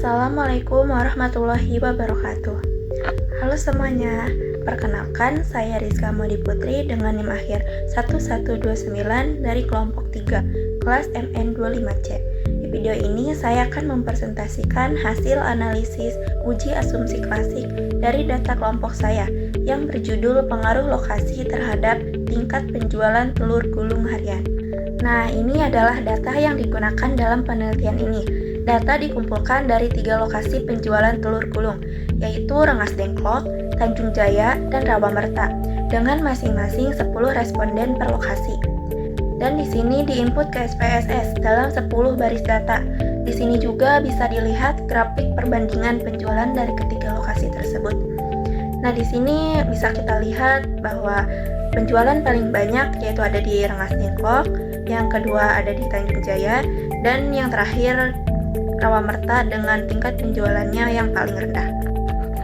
Assalamualaikum warahmatullahi wabarakatuh. Halo semuanya, perkenalkan saya Rizka Modi Putri dengan NIM akhir 1129 dari kelompok 3, kelas MN25C. Di video ini saya akan mempresentasikan hasil analisis uji asumsi klasik dari data kelompok saya yang berjudul pengaruh lokasi terhadap tingkat penjualan telur gulung harian. Nah, ini adalah data yang digunakan dalam penelitian ini. Data dikumpulkan dari 3 lokasi penjualan telur gulung, yaitu Rengas Dengklok, Tanjung Jaya, dan Rawamerta, dengan masing-masing 10 responden per lokasi. Dan di sini diinput ke SPSS dalam 10 baris data. Di sini juga bisa dilihat grafik perbandingan penjualan dari ketiga lokasi tersebut. Nah, di sini bisa kita lihat bahwa penjualan paling banyak yaitu ada di Rengas Dengklok, yang kedua ada di Tanjung Jaya, dan yang terakhir Rawamerta dengan tingkat penjualannya yang paling rendah.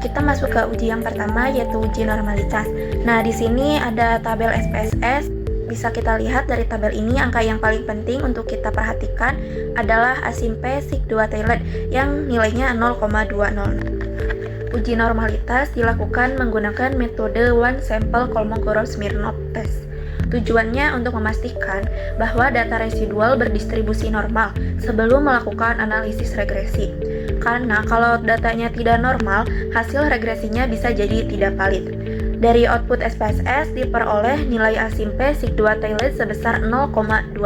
Kita masuk ke uji yang pertama yaitu uji normalitas. Nah, di sini ada tabel SPSS. Bisa kita lihat dari tabel ini angka yang paling penting untuk kita perhatikan adalah asimpe sig2 toilet yang nilainya 0,20. Uji normalitas dilakukan menggunakan metode one sample Kolmogorov-Smirnov test. Tujuannya untuk memastikan bahwa data residual berdistribusi normal sebelum melakukan analisis regresi. Karena kalau datanya tidak normal, hasil regresinya bisa jadi tidak valid. Dari output SPSS diperoleh nilai asimpe sig2 toilet sebesar 0,200.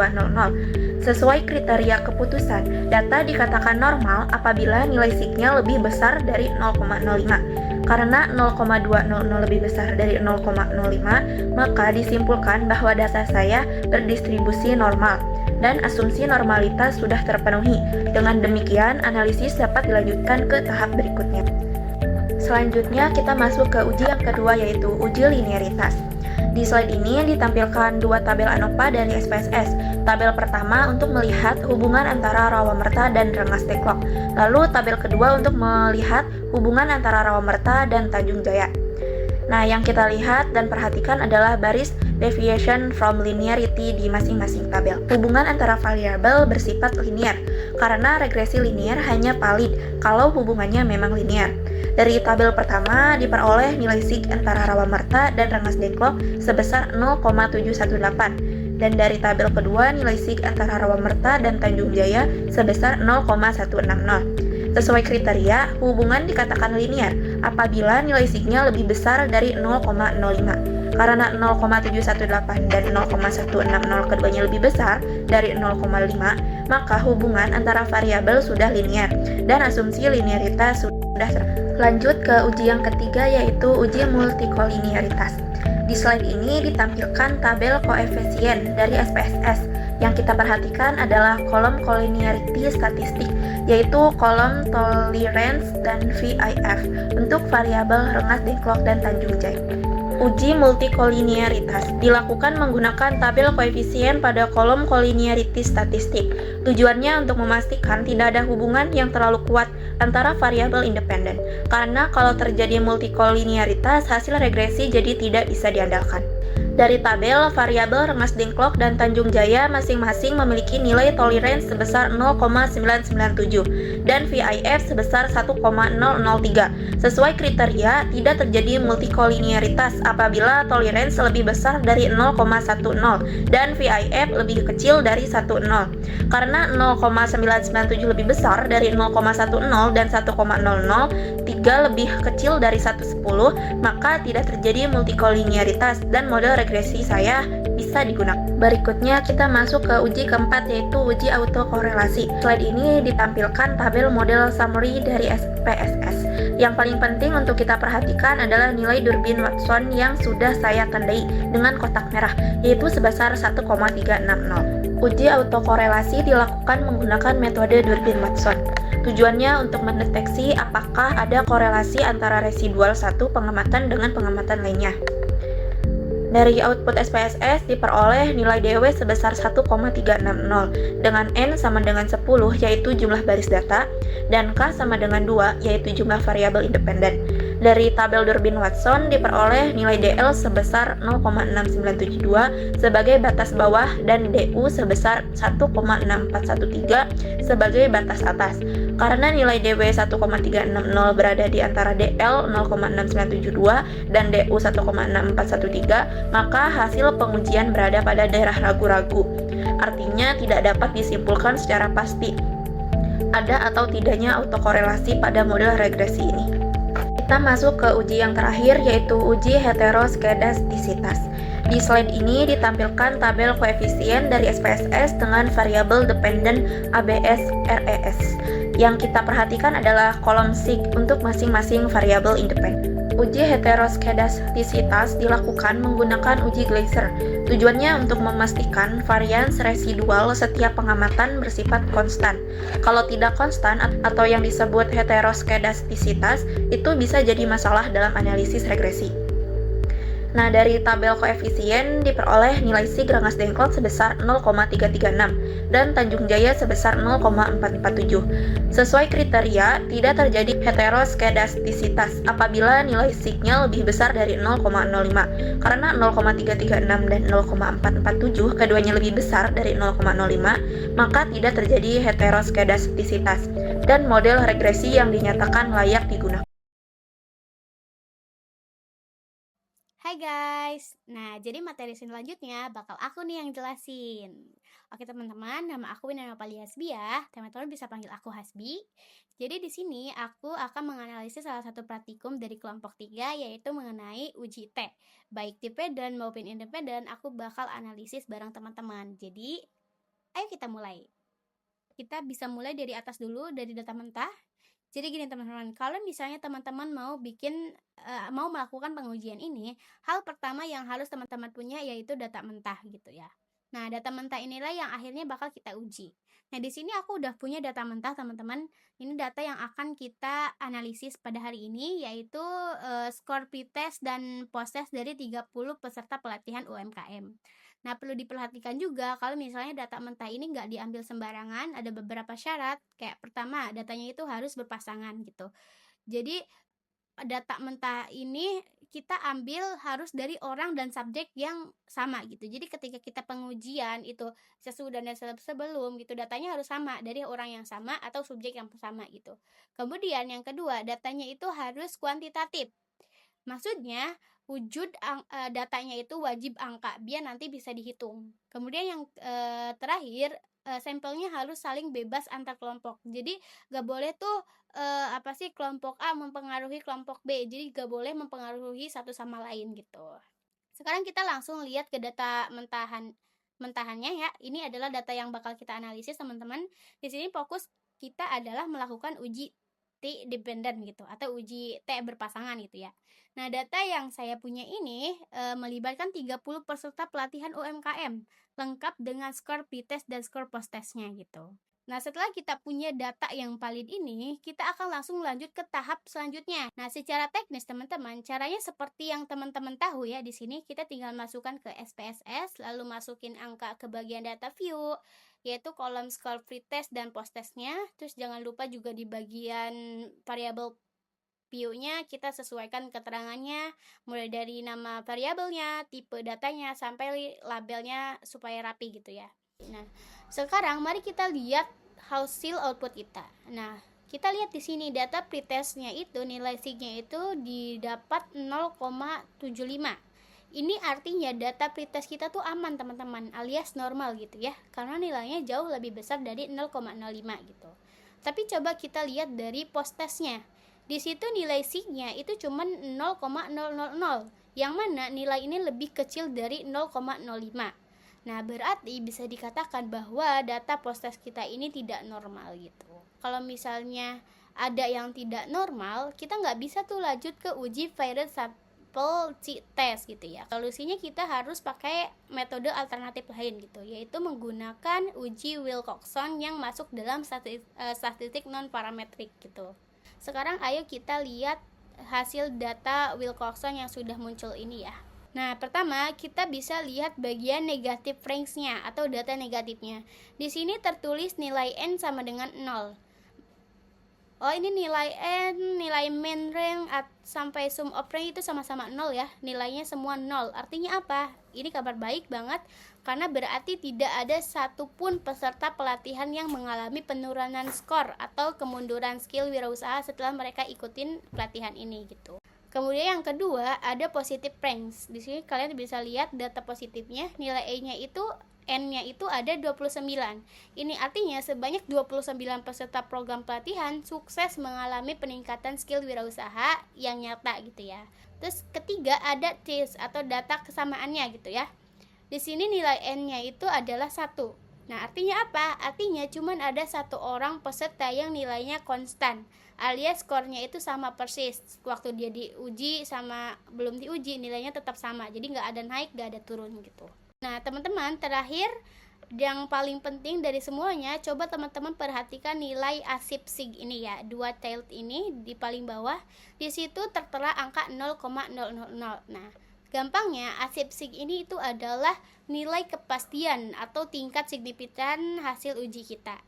Sesuai kriteria keputusan, data dikatakan normal apabila nilai sig-nya lebih besar dari 0,05. Karena 0,200 lebih besar dari 0,05, maka disimpulkan bahwa data saya berdistribusi normal dan asumsi normalitas sudah terpenuhi. Dengan demikian, analisis dapat dilanjutkan ke tahap berikutnya. Selanjutnya, kita masuk ke uji yang kedua yaitu uji linearitas. Di slide ini ditampilkan 2 tabel ANOVA dari SPSS. Tabel pertama untuk melihat hubungan antara Rawamerta dan Rengas Dengklok. Lalu tabel kedua untuk melihat hubungan antara Rawamerta dan Tanjung Jaya. Nah, yang kita lihat dan perhatikan adalah baris deviation from linearity di masing-masing tabel. Hubungan antara variabel bersifat linear, karena regresi linear hanya valid kalau hubungannya memang linear. Dari tabel pertama diperoleh nilai sig antara Rawamerta dan Rengas Dengklok sebesar 0,718. Dan dari tabel kedua nilai sig antara Rawamerta dan Tanjung Jaya sebesar 0,160. Sesuai kriteria, hubungan dikatakan linear apabila nilai sig-nya lebih besar dari 0,05. Karena 0,718 dan 0,160 keduanya lebih besar dari 0,5, maka hubungan antara variabel sudah linear dan asumsi linearitas sudah Lanjut ke uji yang ketiga yaitu uji multikolinearitas. Di slide ini ditampilkan tabel koefisien dari SPSS. Yang kita perhatikan adalah kolom collinearity statistik, yaitu kolom tolerance dan VIF untuk variabel Rengas Dengklok dan Tanjung Jaya. Uji multikolinearitas dilakukan menggunakan tabel koefisien pada kolom collinearity statistik. Tujuannya untuk memastikan tidak ada hubungan yang terlalu kuat antara variabel independen. Karena kalau terjadi multikolinearitas, hasil regresi jadi tidak bisa diandalkan. Dari tabel, variabel Rengas Dengklok dan Tanjung Jaya masing-masing memiliki nilai tolerance sebesar 0,997 dan VIF sebesar 1,003. Sesuai kriteria, tidak terjadi multikolinearitas apabila tolerance lebih besar dari 0,10 dan VIF lebih kecil dari 10. Karena 0,997 lebih besar dari 0,10 dan 1,00, 3 lebih kecil dari 110, maka tidak terjadi multikolinearitas dan model regresi saya bisa digunakan. Berikutnya kita masuk ke uji keempat yaitu uji autokorelasi. Slide ini ditampilkan tabel model summary dari SPSS. Yang paling penting untuk kita perhatikan adalah nilai Durbin Watson yang sudah saya tandai dengan kotak merah, yaitu sebesar 1,360. Uji autokorelasi dilakukan menggunakan metode Durbin Watson. Tujuannya untuk mendeteksi apakah ada korelasi antara residual satu pengamatan dengan pengamatan lainnya. Dari output SPSS diperoleh nilai DW sebesar 1,360 dengan N sama dengan 10 yaitu jumlah baris data dan K sama dengan 2 yaitu jumlah variabel independen. Dari tabel Durbin Watson diperoleh nilai DL sebesar 0,6972 sebagai batas bawah dan DU sebesar 1,6413 sebagai batas atas. Karena nilai DW 1,360 berada di antara DL 0,6972 dan DU 1,6413, maka hasil pengujian berada pada daerah ragu-ragu. Artinya tidak dapat disimpulkan secara pasti ada atau tidaknya autokorelasi pada model regresi ini. Kita masuk ke uji yang terakhir, yaitu uji heteroskedastisitas. Di slide ini ditampilkan tabel koefisien dari SPSS dengan variabel dependent ABS RES. Yang kita perhatikan adalah kolom sig untuk masing-masing variabel independen. Uji heteroskedastisitas dilakukan menggunakan uji Gleiser. Tujuannya untuk memastikan varians residual setiap pengamatan bersifat konstan. Kalau tidak konstan atau yang disebut heteroskedastisitas, itu bisa jadi masalah dalam analisis regresi. Nah, dari tabel koefisien diperoleh nilai sig Rengas-Dengklok sebesar 0,336 dan Tanjung Jaya sebesar 0,447. Sesuai kriteria, tidak terjadi heteroskedastisitas apabila nilai sig-nya lebih besar dari 0,05. Karena 0,336 dan 0,447 keduanya lebih besar dari 0,05, maka tidak terjadi heteroskedastisitas dan model regresi yang dinyatakan layak digunakan. Hai guys, nah jadi materi selanjutnya bakal aku nih yang jelasin. Oke teman-teman, nama aku Winana Pali Hasbi ya. Teman-teman bisa panggil aku Hasbi. Jadi di sini aku akan menganalisis salah satu praktikum dari kelompok 3, yaitu mengenai uji T. Baik dependen maupun independen, aku bakal analisis bareng teman-teman. Jadi ayo kita mulai. Kita bisa mulai dari atas dulu, dari data mentah. Jadi gini teman-teman, kalau misalnya teman-teman mau melakukan pengujian ini, hal pertama yang harus teman-teman punya yaitu data mentah gitu ya. Nah, data mentah inilah yang akhirnya bakal kita uji. Nah, di sini aku udah punya data mentah teman-teman. Ini data yang akan kita analisis pada hari ini, yaitu skor pretest dan post-test dari 30 peserta pelatihan UMKM. Nah, perlu diperhatikan juga kalau misalnya data mentah ini nggak diambil sembarangan, ada beberapa syarat. Kayak pertama, datanya itu harus berpasangan gitu. Jadi, data mentah ini kita ambil harus dari orang dan subjek yang sama gitu. Jadi ketika kita pengujian itu sesudah dan sebelum gitu, datanya harus sama dari orang yang sama atau subjek yang sama gitu. Kemudian yang kedua, datanya itu harus kuantitatif. Maksudnya datanya itu wajib angka biar nanti bisa dihitung. Kemudian yang terakhir, sampelnya harus saling bebas antar kelompok. Jadi gak boleh tuh kelompok A mempengaruhi kelompok B. Jadi gak boleh mempengaruhi satu sama lain gitu. Sekarang kita langsung lihat ke data mentahannya ya. Ini adalah data yang bakal kita analisis teman-teman. Di sini fokus kita adalah melakukan uji T dependent gitu atau uji T berpasangan gitu ya. Nah, data yang saya punya ini melibatkan 30 peserta pelatihan UMKM lengkap dengan skor pretest dan skor post-testnya gitu. Nah, setelah kita punya data yang valid ini, kita akan langsung lanjut ke tahap selanjutnya. Nah, secara teknis teman-teman, caranya seperti yang teman-teman tahu ya. Di sini kita tinggal masukkan ke SPSS, lalu masukin angka ke bagian data view, yaitu kolom skor pretest dan post-testnya. Terus jangan lupa juga di bagian variabel view-nya kita sesuaikan keterangannya, mulai dari nama variabelnya, tipe datanya, sampai labelnya supaya rapi gitu ya. Nah, sekarang mari kita lihat hasil output kita. Nah, kita lihat di sini data pretestnya itu nilai sig-nya itu didapat 0,75. Ini artinya data pretest kita tuh aman teman-teman, alias normal gitu ya, karena nilainya jauh lebih besar dari 0,05 gitu. Tapi coba kita lihat dari post-testnya. Di situ nilai sig-nya itu cuma 0,000, yang mana nilai ini lebih kecil dari 0,05. Nah, berarti bisa dikatakan bahwa data post-test kita ini tidak normal gitu. Kalau misalnya ada yang tidak normal, kita nggak bisa tuh lanjut ke uji variance sample test gitu ya. Solusinya kita harus pakai metode alternatif lain gitu, yaitu menggunakan uji Wilcoxon yang masuk dalam statistik non-parametrik gitu. Sekarang ayo kita lihat hasil data Wilcoxon yang sudah muncul ini ya. Nah, pertama kita bisa lihat bagian negatif range-nya atau data negatifnya. Di sini tertulis nilai N sama dengan 0. Oh, ini nilai N, nilai main range sampai sum of range itu sama-sama 0 ya. Nilainya semua 0. Artinya apa? Ini kabar baik banget karena berarti tidak ada satupun peserta pelatihan yang mengalami penurunan skor atau kemunduran skill wirausaha setelah mereka ikutin pelatihan ini gitu. Kemudian yang kedua ada positive ranks. Di sini kalian bisa lihat data positifnya, nilai E-nya itu N-nya itu ada 29. Ini artinya sebanyak 29 peserta program pelatihan sukses mengalami peningkatan skill wirausaha yang nyata gitu ya. Terus ketiga ada TIS atau data kesamaannya gitu ya. Di sini nilai N-nya itu adalah 1. Nah, artinya apa? Artinya cuma ada satu orang peserta yang nilainya konstan, alias skornya itu sama persis. Waktu dia diuji sama belum diuji, nilainya tetap sama. Jadi nggak ada naik, nggak ada turun gitu. Nah, teman-teman, terakhir yang paling penting dari semuanya, coba teman-teman perhatikan nilai ASIP-SIG ini ya, dua tailed ini di paling bawah. Di situ tertera angka 0,000. Nah, gampangnya ASIP-SIG ini itu adalah nilai kepastian atau tingkat signifikan hasil uji kita.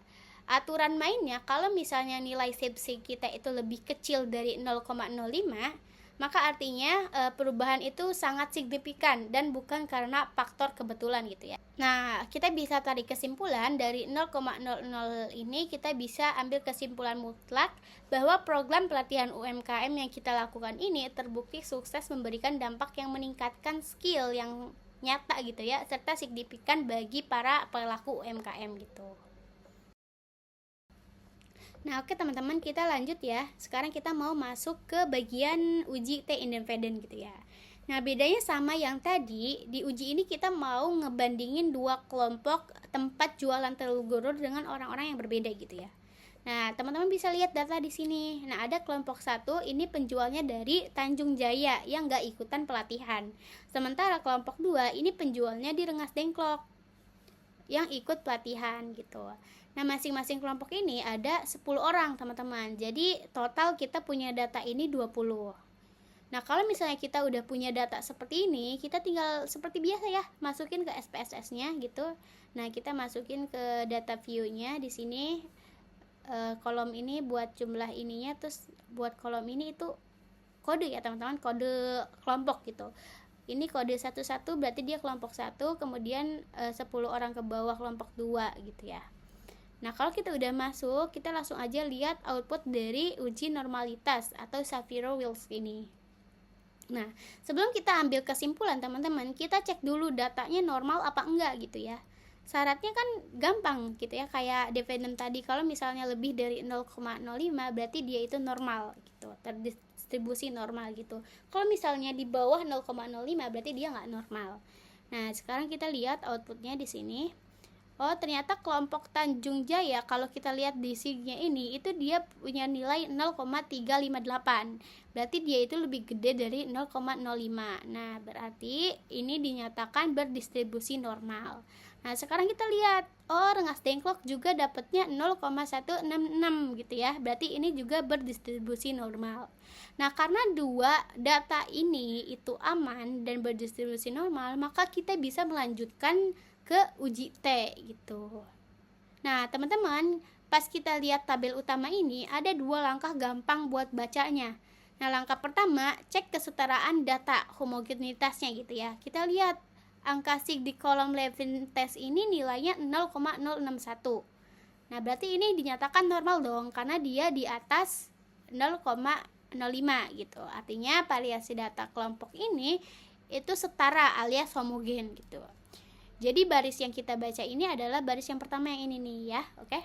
Aturan mainnya, kalau misalnya nilai ASIP-SIG kita itu lebih kecil dari 0,05, maka artinya perubahan itu sangat signifikan dan bukan karena faktor kebetulan gitu ya. Nah, kita bisa tarik kesimpulan dari 0,00 ini, kita bisa ambil kesimpulan mutlak bahwa program pelatihan UMKM yang kita lakukan ini terbukti sukses memberikan dampak yang meningkatkan skill yang nyata gitu ya, serta signifikan bagi para pelaku UMKM gitu. Nah, oke teman-teman, kita lanjut ya. Sekarang kita mau masuk ke bagian uji T independen gitu ya. Nah, bedanya sama yang tadi, di uji ini kita mau ngebandingin dua kelompok tempat jualan telur gulur dengan orang-orang yang berbeda gitu ya. Nah, teman-teman bisa lihat data di sini. Nah, ada kelompok 1, ini penjualnya dari Tanjung Jaya yang nggak ikutan pelatihan. Sementara kelompok 2, ini penjualnya di Rengas Dengklok yang ikut pelatihan gitu. Nah, masing-masing kelompok ini ada 10 orang teman-teman. Jadi total kita punya data ini 20. Nah, kalau misalnya kita udah punya data seperti ini, kita tinggal seperti biasa ya, masukin ke SPSS-nya gitu. Nah, kita masukin ke data view-nya di sini, kolom ini buat jumlah ininya, terus buat kolom ini itu kode ya teman-teman, kode kelompok gitu. Ini kode 11 berarti dia kelompok 1, kemudian 10 orang ke bawah kelompok 2 gitu ya. Nah, kalau kita udah masuk, kita langsung aja lihat output dari uji normalitas atau Shapiro-Wilks ini. Nah, sebelum kita ambil kesimpulan teman-teman, kita cek dulu datanya normal apa enggak gitu ya. Syaratnya kan gampang gitu ya, kayak defendant tadi, kalau misalnya lebih dari 0,05 berarti dia itu normal gitu, terdistribusi normal gitu. Kalau misalnya di bawah 0,05 berarti dia nggak normal. Nah, sekarang kita lihat outputnya di sini. Oh, ternyata kelompok Tanjung Jaya kalau kita lihat di SIG-nya ini itu dia punya nilai 0,358. Berarti dia itu lebih gede dari 0,05. Nah, berarti ini dinyatakan berdistribusi normal. Nah, sekarang kita lihat, oh, Rengas Dengklok juga dapatnya 0,166 gitu ya. Berarti ini juga berdistribusi normal. Nah, karena dua data ini itu aman dan berdistribusi normal, maka kita bisa melanjutkan ke uji T gitu. Nah, teman-teman, pas kita lihat tabel utama ini ada dua langkah gampang buat bacanya. Nah, langkah pertama, cek kesetaraan data homogenitasnya gitu ya. Kita lihat angka SIG di kolom Levin test ini nilainya 0,061. Nah, berarti ini dinyatakan normal dong karena dia di atas 0,05 gitu. Artinya variasi data kelompok ini itu setara alias homogen gitu. Jadi baris yang kita baca ini adalah baris yang pertama yang ini nih ya, oke?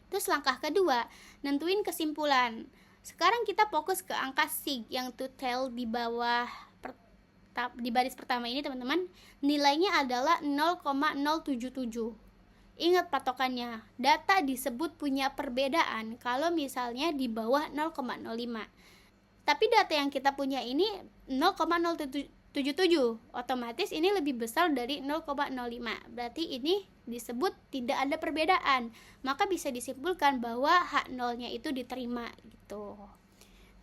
Terus langkah kedua, nentuin kesimpulan. Sekarang kita fokus ke angka SIG yang to tell di bawah di baris pertama ini teman-teman. Nilainya adalah 0,077. Ingat patokannya, data disebut punya perbedaan kalau misalnya di bawah 0,05. Tapi data yang kita punya ini 0,077, otomatis ini lebih besar dari 0,05. Berarti ini disebut tidak ada perbedaan. Maka bisa disimpulkan bahwa H0-nya itu diterima gitu.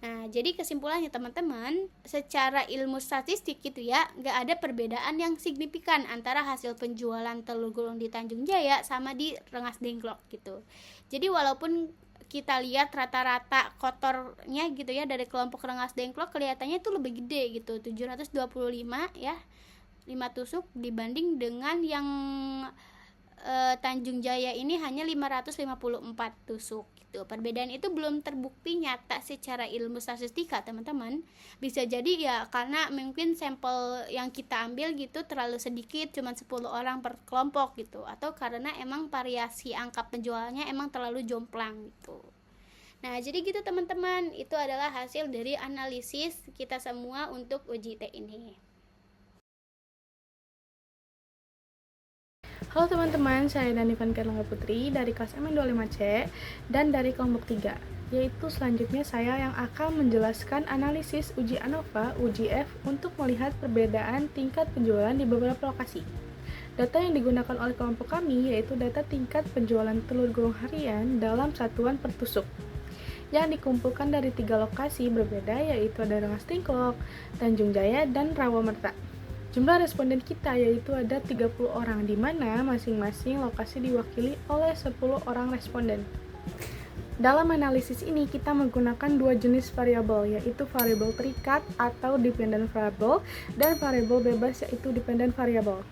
Nah, jadi kesimpulannya teman-teman, secara ilmu statistik gitu ya, nggak ada perbedaan yang signifikan antara hasil penjualan telur gulung di Tanjung Jaya sama di Rengas Dengklok gitu. Jadi walaupun kita lihat rata-rata kotornya gitu ya dari kelompok Rengas Dengklok kelihatannya itu lebih gede gitu, 725 ya. tusuk dibanding dengan yang Tanjung Jaya ini hanya 554 tusuk gitu. Perbedaan itu belum terbukti nyata secara ilmu statistika, teman-teman. Bisa jadi ya karena mungkin sampel yang kita ambil gitu terlalu sedikit, cuma 10 orang per kelompok gitu, atau karena emang variasi angka penjualannya emang terlalu jomplang gitu. Nah, jadi gitu teman-teman, itu adalah hasil dari analisis kita semua untuk uji T ini. Halo teman-teman, saya Dani Vankerlangga Putri dari kelas MN25C dan dari kelompok 3, yaitu selanjutnya saya yang akan menjelaskan analisis uji ANOVA, uji F untuk melihat perbedaan tingkat penjualan di beberapa lokasi. Data yang digunakan oleh kelompok kami yaitu data tingkat penjualan telur gulung harian dalam satuan per tusuk yang dikumpulkan dari 3 lokasi berbeda, yaitu ada Rengas Dengklok, Tanjung Jaya, dan Rawamerta. Jumlah responden kita yaitu ada 30 orang, di mana masing-masing lokasi diwakili oleh 10 orang responden. Dalam analisis ini kita menggunakan 2 jenis variabel, yaitu variabel terikat atau dependent variable dan variabel bebas yaitu dependent variable.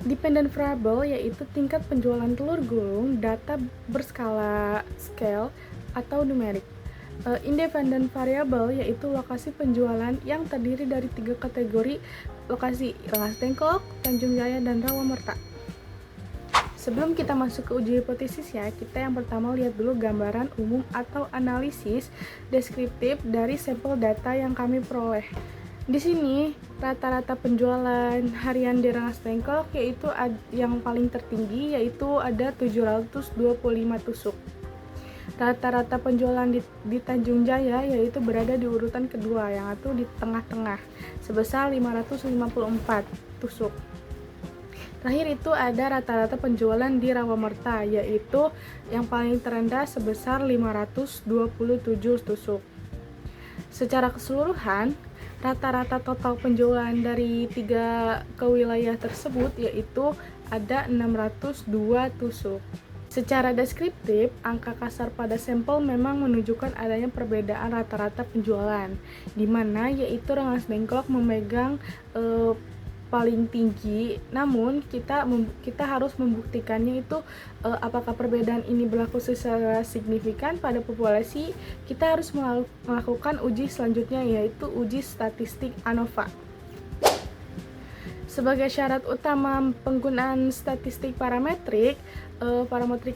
Dependent variable yaitu tingkat penjualan telur gulung data berskala scale atau numerik. Independent variable yaitu lokasi penjualan yang terdiri dari 3 kategori lokasi: Rengas Dengklok, Tanjung Jaya, dan Rawamerta. Sebelum kita masuk ke uji hipotesis ya, kita yang pertama lihat dulu gambaran umum atau analisis deskriptif dari sampel data yang kami peroleh. Di sini rata-rata penjualan harian di Rengas Dengklok yaitu yang paling tertinggi yaitu ada 725 tusuk. Rata-rata penjualan di Tanjung Jaya yaitu berada di urutan kedua, yang itu di tengah-tengah sebesar 554 tusuk. Terakhir itu ada rata-rata penjualan di Rawamerta yaitu yang paling terendah sebesar 527 tusuk. Secara keseluruhan, rata-rata total penjualan dari 3 wilayah tersebut yaitu ada 602 tusuk. Secara deskriptif, angka kasar pada sampel memang menunjukkan adanya perbedaan rata-rata penjualan, di mana yaitu Rengas Dengklok memegang paling tinggi. Namun kita harus membuktikannya itu apakah perbedaan ini berlaku secara signifikan pada populasi. Kita harus melakukan uji selanjutnya yaitu uji statistik ANOVA. Sebagai syarat utama penggunaan statistik parametrik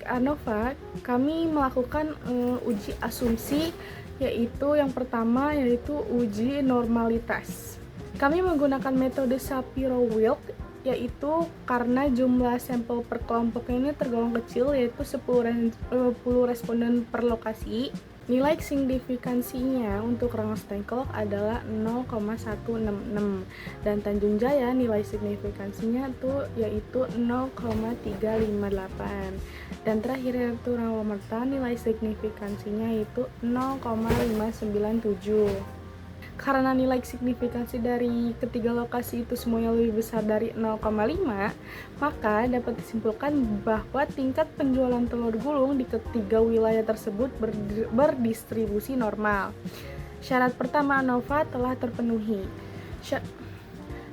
ANOVA, kami melakukan uji asumsi, yaitu yang pertama yaitu uji normalitas. Kami menggunakan metode Shapiro-Wilk, yaitu karena jumlah sampel per kelompok ini tergolong kecil, yaitu 10 responden per lokasi. Nilai signifikansinya untuk Rengas Dengklok adalah 0,166 dan Tanjung Jaya nilai signifikansinya yaitu 0,358 dan terakhir yaitu Rawamerta nilai signifikansinya yaitu 0,597. Karena nilai signifikansi dari ketiga lokasi itu semuanya lebih besar dari 0,5, maka dapat disimpulkan bahwa tingkat penjualan telur gulung di ketiga wilayah tersebut berdistribusi normal. Syarat pertama ANOVA telah terpenuhi.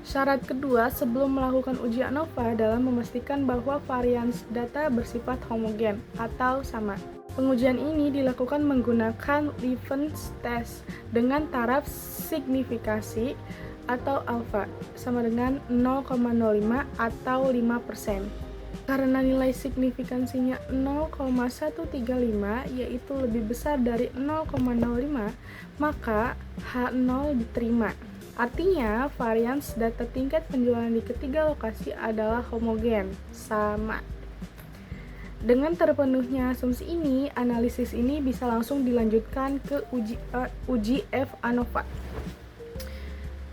Syarat kedua sebelum melakukan uji ANOVA adalah memastikan bahwa varians data bersifat homogen atau sama. Pengujian ini dilakukan menggunakan Levens test dengan taraf signifikasi atau alfa sama dengan 0,05 atau 5%. Karena nilai signifikansinya 0,135 yaitu lebih besar dari 0,05, maka H0 diterima. Artinya, varians data tingkat penjualan di ketiga lokasi adalah homogen, sama. Dengan terpenuhnya asumsi ini, analisis ini bisa langsung dilanjutkan ke uji F ANOVA.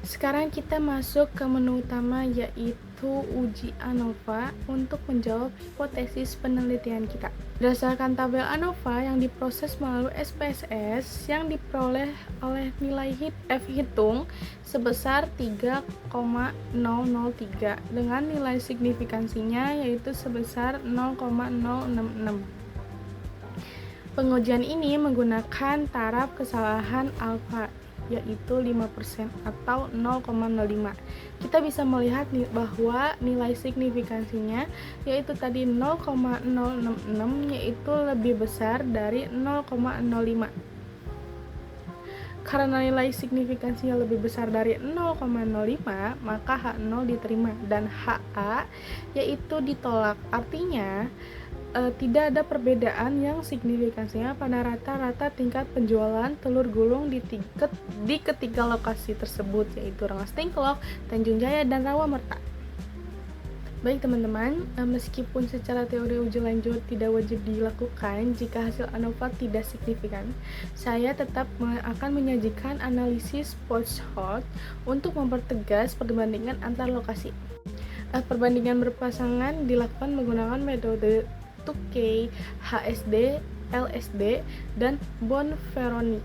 Sekarang kita masuk ke menu utama yaitu uji ANOVA untuk menjawab hipotesis penelitian kita. Berdasarkan tabel ANOVA yang diproses melalui SPSS yang diperoleh oleh nilai F hitung sebesar 3,003 dengan nilai signifikansinya yaitu sebesar 0,066. Pengujian ini menggunakan taraf kesalahan alfa yaitu 5% atau 0,05. Kita bisa melihat bahwa nilai signifikansinya yaitu tadi 0,066 yaitu lebih besar dari 0,05. Karena nilai signifikansinya lebih besar dari 0,05, maka H0 diterima dan HA yaitu ditolak. Artinya tidak ada perbedaan yang signifikansinya pada rata-rata tingkat penjualan telur gulung di ketiga lokasi tersebut, yaitu Rengas Dengklok, Tanjung Jaya, dan Rawamerta. Baik teman-teman, meskipun secara teori uji lanjut tidak wajib dilakukan jika hasil ANOVA tidak signifikan, saya tetap akan menyajikan analisis post-hoc untuk mempertegas perbandingan antar lokasi. Perbandingan berpasangan dilakukan menggunakan metode 2K, HSD, LSD, dan Bonferroni.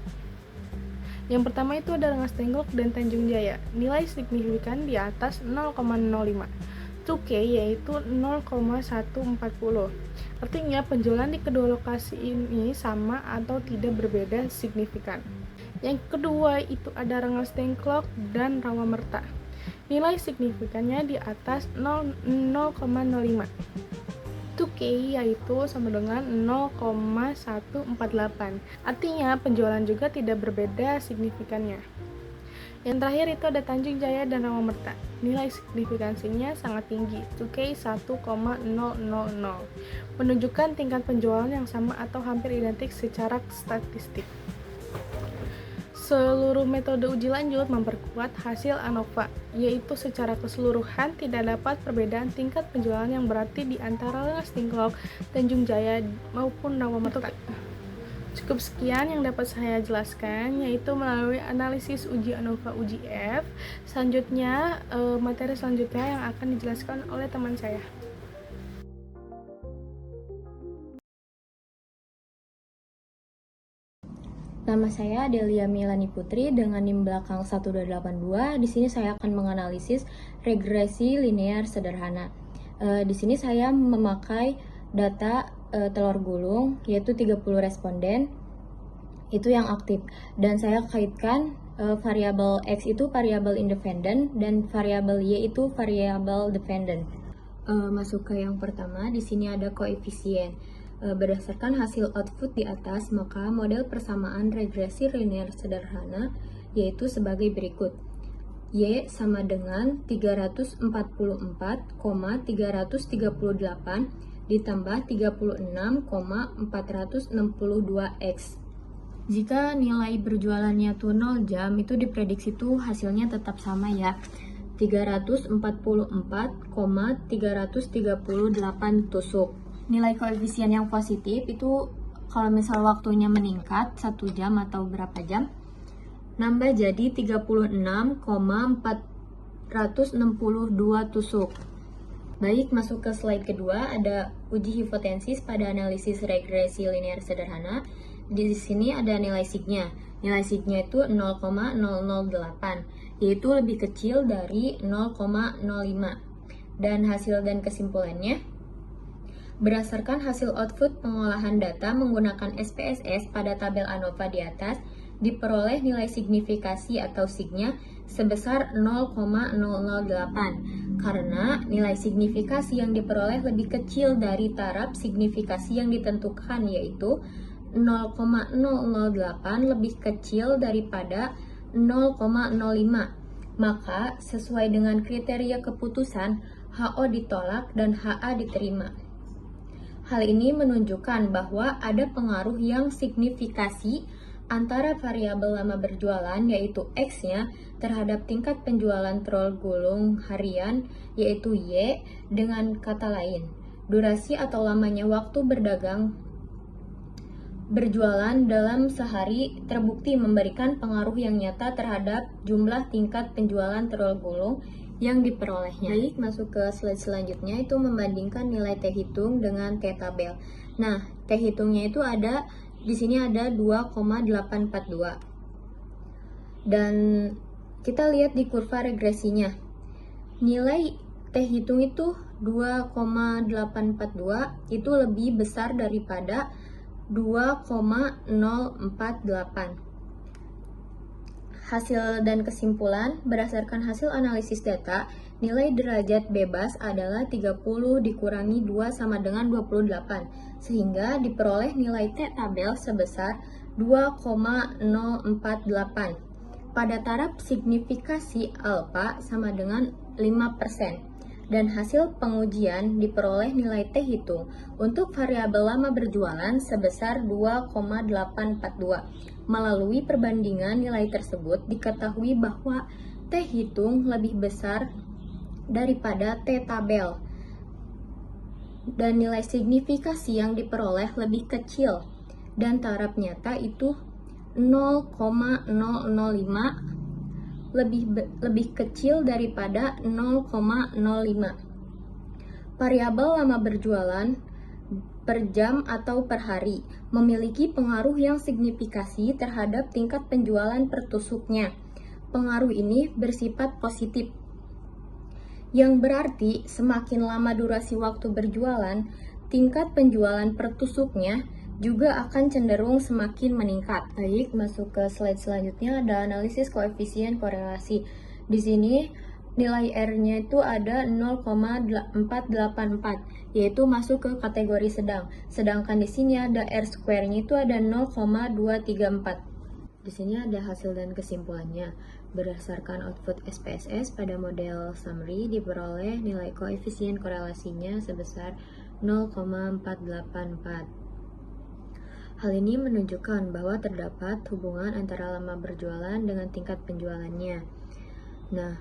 Yang pertama itu ada Rengas Dengklok dan Tanjung Jaya. Nilai signifikan di atas 0,05. 2K yaitu 0,140. Artinya penjualan di kedua lokasi ini sama atau tidak berbeda signifikan. Yang kedua itu ada Rengas Dengklok dan Rawamerta. Nilai signifikannya di atas 0,05. 2K yaitu sama dengan 0,148. Artinya penjualan juga tidak berbeda signifikannya. Yang terakhir itu ada Tanjung Jaya dan Rawamerta. Nilai signifikansinya sangat tinggi, 2K 1,000, menunjukkan tingkat penjualan yang sama atau hampir identik secara statistik. Seluruh metode uji lanjut memperkuat hasil ANOVA, yaitu secara keseluruhan tidak dapat perbedaan tingkat penjualan yang berarti di antara Rengas Dengklok, Tanjung Jaya maupun Rawamerta. Cukup sekian yang dapat saya jelaskan, yaitu melalui analisis uji ANOVA uji F. Selanjutnya, materi selanjutnya yang akan dijelaskan oleh teman saya. Nama saya Delia Milani Putri dengan NIM belakang 1282. Di sini saya akan menganalisis regresi linear sederhana. Di sini saya memakai data telur gulung yaitu 30 responden itu yang aktif, dan saya kaitkan variabel X itu variabel independent dan variabel Y itu variabel dependent. Masuk ke yang pertama, di sini ada koefisien. Berdasarkan hasil output di atas, maka model persamaan regresi linear sederhana yaitu sebagai berikut. Y sama dengan 344,338 ditambah 36,462X. Jika nilai berjualannya tuh 0 jam, itu diprediksi tuh hasilnya tetap sama ya, 344,338 tusuk. Nilai koefisien yang positif itu kalau misal waktunya meningkat 1 jam atau berapa jam, nambah jadi 36,462 tusuk. Baik, masuk ke slide kedua, ada uji hipotesis pada analisis regresi linear sederhana. Di sini ada nilai signya. Nilai signya itu 0,008, yaitu lebih kecil dari 0,05. Dan hasil dan kesimpulannya, berdasarkan hasil output pengolahan data menggunakan SPSS pada tabel ANOVA di atas, diperoleh nilai signifikasi atau signya sebesar 0,008 karena nilai signifikasi yang diperoleh lebih kecil dari taraf signifikasi yang ditentukan, yaitu 0,008 lebih kecil daripada 0,05. Maka sesuai dengan kriteria keputusan, HO ditolak dan HA diterima. Hal ini menunjukkan bahwa ada pengaruh yang signifikasi antara variabel lama berjualan yaitu X-nya terhadap tingkat penjualan telur gulung harian yaitu Y. Dengan kata lain, durasi atau lamanya waktu berjualan dalam sehari terbukti memberikan pengaruh yang nyata terhadap jumlah tingkat penjualan telur gulung yang diperolehnya. Baik, masuk ke slide selanjutnya, itu membandingkan nilai T hitung dengan T tabel. Nah, T hitungnya itu ada di sini ada 2,842. Dan kita lihat di kurva regresinya. Nilai T hitung itu 2,842 itu lebih besar daripada 2,048. hasil dan kesimpulan, berdasarkan hasil analisis data, nilai derajat bebas adalah 30 dikurangi 2 sama dengan 28, sehingga diperoleh nilai T tabel sebesar 2,048. Pada taraf signifikasi alfa sama dengan 5%. Dan hasil pengujian diperoleh nilai T hitung untuk variabel lama berjualan sebesar 2,842. Melalui perbandingan nilai tersebut diketahui bahwa T hitung lebih besar daripada T tabel dan nilai signifikasi yang diperoleh lebih kecil dan taraf nyata itu 0,005 lebih kecil daripada 0,05. Variabel lama berjualan per jam atau per hari memiliki pengaruh yang signifikasi terhadap tingkat penjualan per tusuknya. Pengaruh ini bersifat positif, yang berarti semakin lama durasi waktu berjualan, tingkat penjualan per tusuknya juga akan cenderung semakin meningkat. Baik, masuk ke slide selanjutnya, ada analisis koefisien korelasi. Di sini nilai R-nya itu ada 0,484, yaitu masuk ke kategori sedang. Sedangkan di sini ada R square-nya itu ada 0,234. Di sini ada hasil dan kesimpulannya. Berdasarkan output SPSS pada model summary diperoleh nilai koefisien korelasinya sebesar 0,484. Hal ini menunjukkan bahwa terdapat hubungan antara lama berjualan dengan tingkat penjualannya. Nah,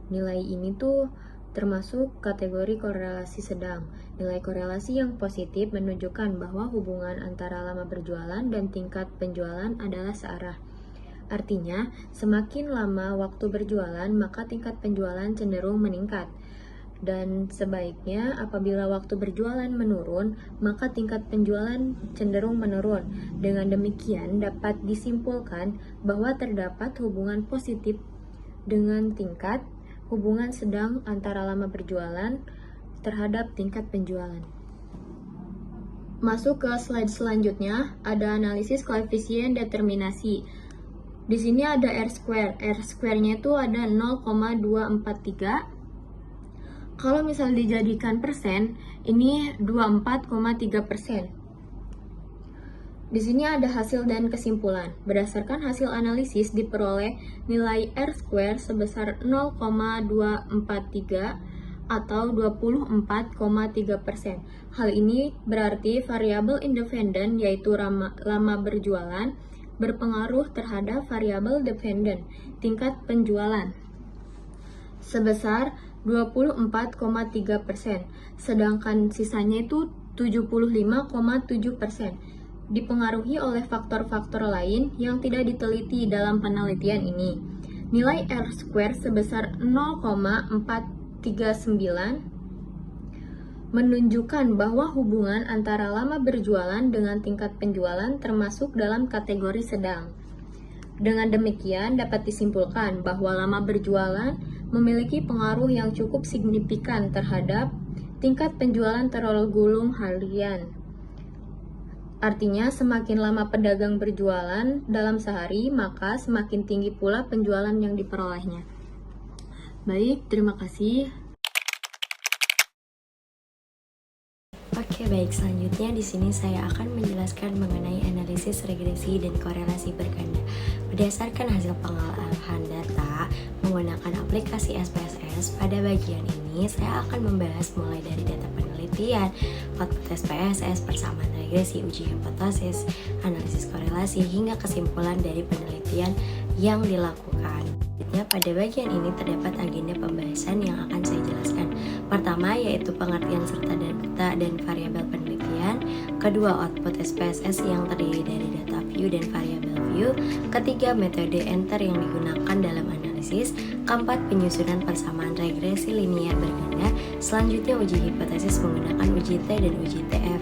nilai ini tuh termasuk kategori korelasi sedang. Nilai korelasi yang positif menunjukkan bahwa hubungan antara lama berjualan dan tingkat penjualan adalah searah. Artinya, semakin lama waktu berjualan, maka tingkat penjualan cenderung meningkat. Dan sebaiknya apabila waktu berjualan menurun, maka tingkat penjualan cenderung menurun. Dengan demikian dapat disimpulkan bahwa terdapat hubungan positif dengan tingkat hubungan sedang antara lama berjualan terhadap tingkat penjualan. Masuk ke slide selanjutnya, ada analisis koefisien determinasi. Di sini ada R square. R square-nya itu ada 0,243. Kalau misal dijadikan persen, ini 24,3%. Di sini ada hasil dan kesimpulan. Berdasarkan hasil analisis diperoleh nilai R square sebesar 0,243 atau 24,3%. Hal ini berarti variabel independen yaitu lama berjualan berpengaruh terhadap variabel dependen, tingkat penjualan, sebesar 24,3%, sedangkan sisanya itu 75,7%, dipengaruhi oleh faktor-faktor lain yang tidak diteliti dalam penelitian ini. Nilai R square sebesar 0,439 menunjukkan bahwa hubungan antara lama berjualan dengan tingkat penjualan termasuk dalam kategori sedang. Dengan demikian dapat disimpulkan bahwa lama berjualan memiliki pengaruh yang cukup signifikan terhadap tingkat penjualan telur gulung harian. Artinya, semakin lama pedagang berjualan dalam sehari, maka semakin tinggi pula penjualan yang diperolehnya. Baik, terima kasih. Oke, baik. Selanjutnya di sini saya akan menjelaskan mengenai analisis regresi dan korelasi berganda. Berdasarkan hasil pengolahan data menggunakan aplikasi SPSS, pada bagian ini saya akan membahas mulai dari data penelitian, output SPSS, persamaan regresi, uji hipotesis, analisis korelasi, hingga kesimpulan dari penelitian yang dilakukan. Pada bagian ini terdapat agenda pembahasan yang akan saya jelaskan. Pertama yaitu pengertian serta data dan variabel penelitian. Kedua, output SPSS yang terdiri dari data view dan variabel view. Ketiga, metode enter yang digunakan dalam analisis. Keempat, penyusunan persamaan regresi linear berganda. Selanjutnya, uji hipotesis menggunakan uji T dan uji TF.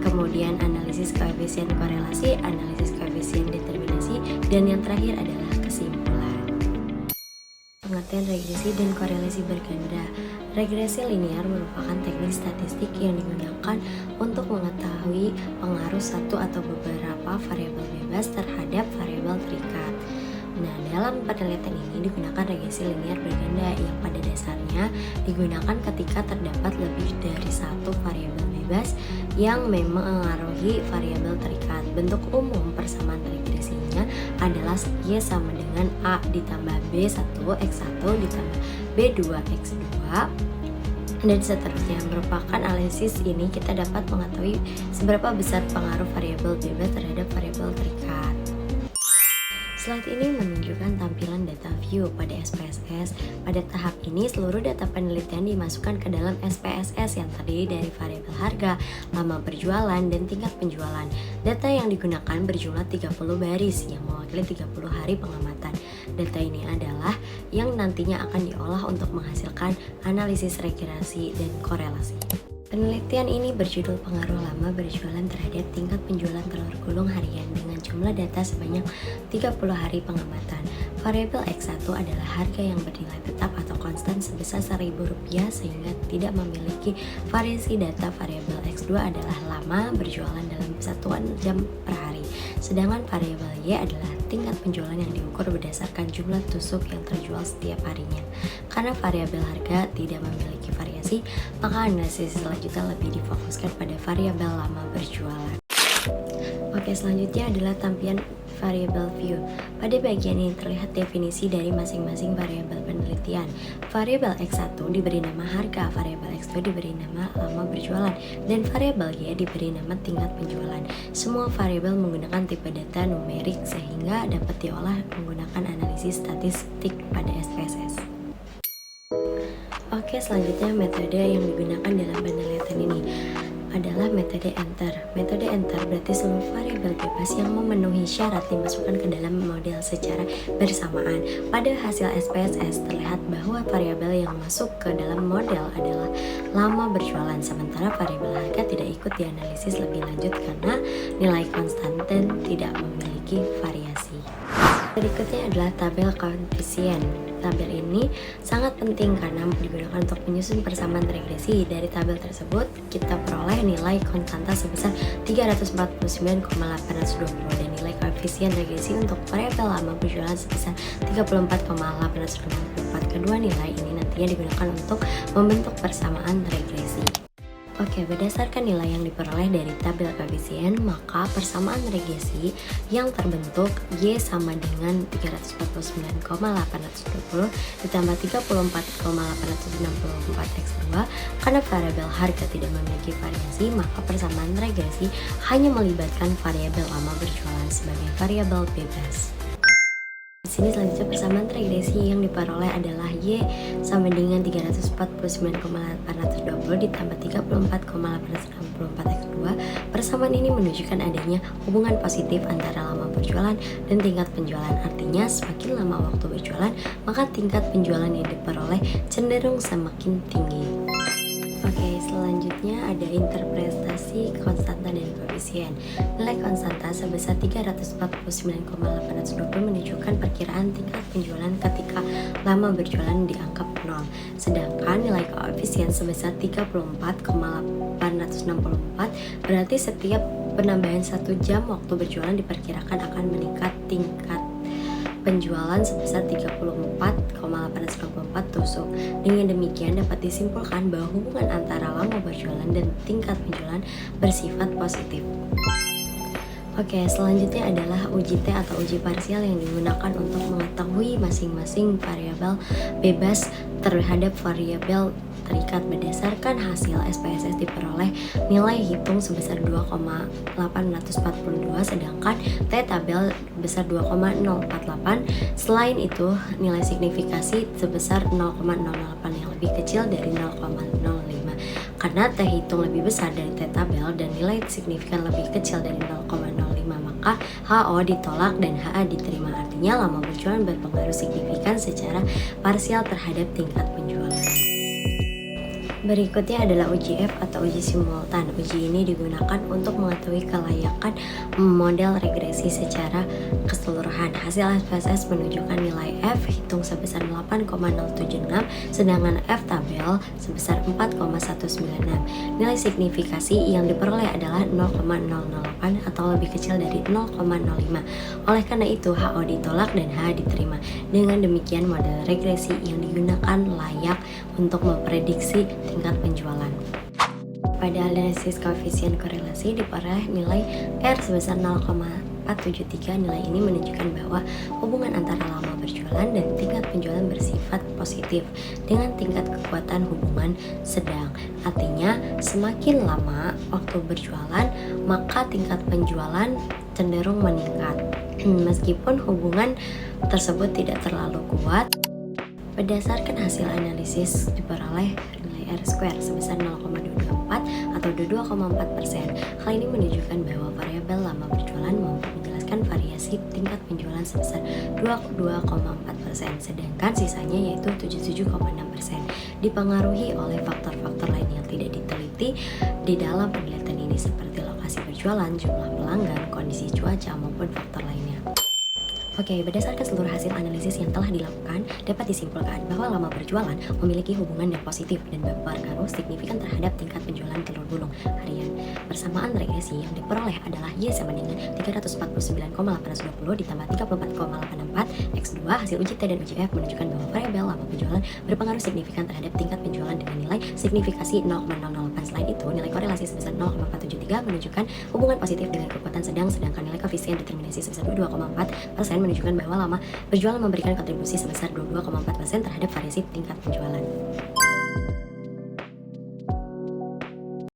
Kemudian analisis koefisien korelasi, analisis koefisien determinasi, dan yang terakhir adalah kesimpulan. Pengertian regresi dan korelasi berganda. Regresi linear merupakan teknik statistik yang digunakan untuk mengetahui pengaruh satu atau beberapa variabel bebas terhadap variabel terikat. Nah, dalam penelitian ini digunakan regresi linear berganda yang pada dasarnya digunakan ketika terdapat lebih dari satu variabel bebas yang mempengaruhi variabel terikat. Bentuk umum persamaan regresinya adalah Y sama dengan A ditambah B1 X1 ditambah B2 X2 dan seterusnya. Merupakan analisis ini kita dapat mengetahui seberapa besar pengaruh variabel bebas terhadap variabel terikat. Slide ini menunjukkan tampilan data view pada SPSS. Pada tahap ini, seluruh data penelitian dimasukkan ke dalam SPSS yang terdiri dari variabel harga, lama berjualan, dan tingkat penjualan. Data yang digunakan berjumlah 30 baris yang mewakili 30 hari pengamatan. Data ini adalah yang nantinya akan diolah untuk menghasilkan analisis regresi dan korelasi. Penelitian ini berjudul pengaruh lama berjualan terhadap tingkat penjualan telur gulung harian dengan jumlah data sebanyak 30 hari pengamatan. Variabel X1 adalah harga yang bernilai tetap atau konstan sebesar Rp1.000 sehingga tidak memiliki variasi data. Variabel X2 adalah lama berjualan dalam satuan jam per hari. Sedangkan variabel Y adalah tingkat penjualan yang diukur berdasarkan jumlah tusuk yang terjual setiap harinya. Karena variabel harga tidak memiliki variasi, maka analisis selanjutnya lebih difokuskan pada variabel lama berjualan. Oke, selanjutnya adalah tampilan variable view. Pada bagian ini terlihat definisi dari masing-masing variabel penelitian. Variabel X1 diberi nama harga, variabel X2 diberi nama lama berjualan, dan variabel Y diberi nama tingkat penjualan. Semua variabel menggunakan tipe data numerik sehingga dapat diolah menggunakan analisis statistik pada SPSS. Oke, selanjutnya metode yang digunakan dalam penelitian ini adalah metode enter. Metode enter berarti seluruh variabel bebas yang memenuhi syarat dimasukkan ke dalam model secara bersamaan. Pada hasil SPSS terlihat bahwa variabel yang masuk ke dalam model adalah lama berjualan, sementara variabel harga tidak ikut dianalisis lebih lanjut karena nilai konstan dan tidak memiliki variasi. Berikutnya adalah tabel koefisien. Tabel ini sangat penting karena digunakan untuk menyusun persamaan regresi. Dari tabel tersebut, kita peroleh nilai konstanta sebesar 349,820 dan nilai koefisien regresi untuk variabel lama berjualan sebesar 34,824. Kedua nilai ini nantinya digunakan untuk membentuk persamaan regresi. Oke, berdasarkan nilai yang diperoleh dari tabel koefisien, maka persamaan regresi yang terbentuk Y sama dengan 349,820 ditambah 34,864 X2. Karena variabel harga tidak memiliki variasi, maka persamaan regresi hanya melibatkan variabel lama berjualan sebagai variabel bebas. Di sini selanjutnya persamaan regresi yang diperoleh adalah Y sama dengan 349,820 ditambah 34,864 X2. Persamaan ini menunjukkan adanya hubungan positif antara lama berjualan dan tingkat penjualan. Artinya semakin lama waktu berjualan, maka tingkat penjualan yang diperoleh cenderung semakin tinggi. Oke, selanjutnya ada interpretasi konstanta dan koefisien. Nilai konstanta sebesar 349,820 menunjukkan perkiraan tingkat penjualan ketika lama berjualan dianggap 0. Sedangkan nilai koefisien sebesar 34,864 berarti setiap penambahan 1 jam waktu berjualan diperkirakan akan meningkat tingkat penjualan sebesar 34,894 tusuk. Dengan demikian dapat disimpulkan bahwa hubungan antara lama berjualan dan tingkat penjualan bersifat positif. Oke, selanjutnya adalah uji T atau uji parsial yang digunakan untuk mengetahui masing-masing variabel bebas terhadap variabel terikat. Berdasarkan hasil SPSS diperoleh nilai hitung sebesar 2,842 sedangkan T tabel besar 2,048. Selain itu, nilai signifikasi sebesar 0,008 yang lebih kecil dari 0,05. Karena T hitung lebih besar dari T tabel dan nilai signifikan lebih kecil dari 0,05, maka HO ditolak dan HA diterima. Artinya lama berjualan berpengaruh signifikan secara parsial terhadap tingkat penjualan. Berikutnya adalah uji F atau uji simultan. Uji ini digunakan untuk mengetahui kelayakan model regresi secara keseluruhan. Hasil FSS menunjukkan nilai F hitung sebesar 8,076, sedangkan F tabel sebesar 4,196. Nilai signifikasi yang diperoleh adalah 0,008 atau lebih kecil dari 0,05. Oleh karena itu, HO ditolak dan H diterima. Dengan demikian, model regresi yang digunakan layak untuk memprediksi tingkat penjualan. Pada analisis koefisien korelasi diperoleh nilai R sebesar 0,473. Nilai ini menunjukkan bahwa hubungan antara lama berjualan dan tingkat penjualan bersifat positif dengan tingkat kekuatan hubungan sedang. Artinya, semakin lama waktu berjualan, maka tingkat penjualan cenderung meningkat. Meskipun hubungan tersebut tidak terlalu kuat, berdasarkan hasil analisis diperoleh nilai R-square sebesar 0,224 atau 22,4%. Hal ini menunjukkan bahwa variabel lama berjualan mampu menjelaskan variasi tingkat penjualan sebesar 22,4%, sedangkan sisanya yaitu 77,6% dipengaruhi oleh faktor-faktor lain yang tidak diteliti di dalam penelitian ini seperti lokasi berjualan, jumlah pelanggan, kondisi cuaca, maupun faktor lainnya. Oke, berdasarkan seluruh hasil analisis yang telah dilakukan, dapat disimpulkan bahwa lama berjualan memiliki hubungan yang positif dan berpengaruh signifikan terhadap tingkat penjualan telur gulung harian. Persamaan regresi yang diperoleh adalah Y sama dengan 349,820 ditambah 34,84 X2. Hasil uji T dan uji F menunjukkan bahwa variabel lama penjualan berpengaruh signifikan terhadap tingkat penjualan dengan nilai signifikasi 0,008. Selain itu, nilai korelasi sebesar 0,473 menunjukkan hubungan positif dengan kekuatan sedang, sedangkan nilai koefisien determinasi sebesar 22,4% menunjukkan bahwa lama berjualan memberikan kontribusi sebesar 22,4% terhadap variasi tingkat penjualan.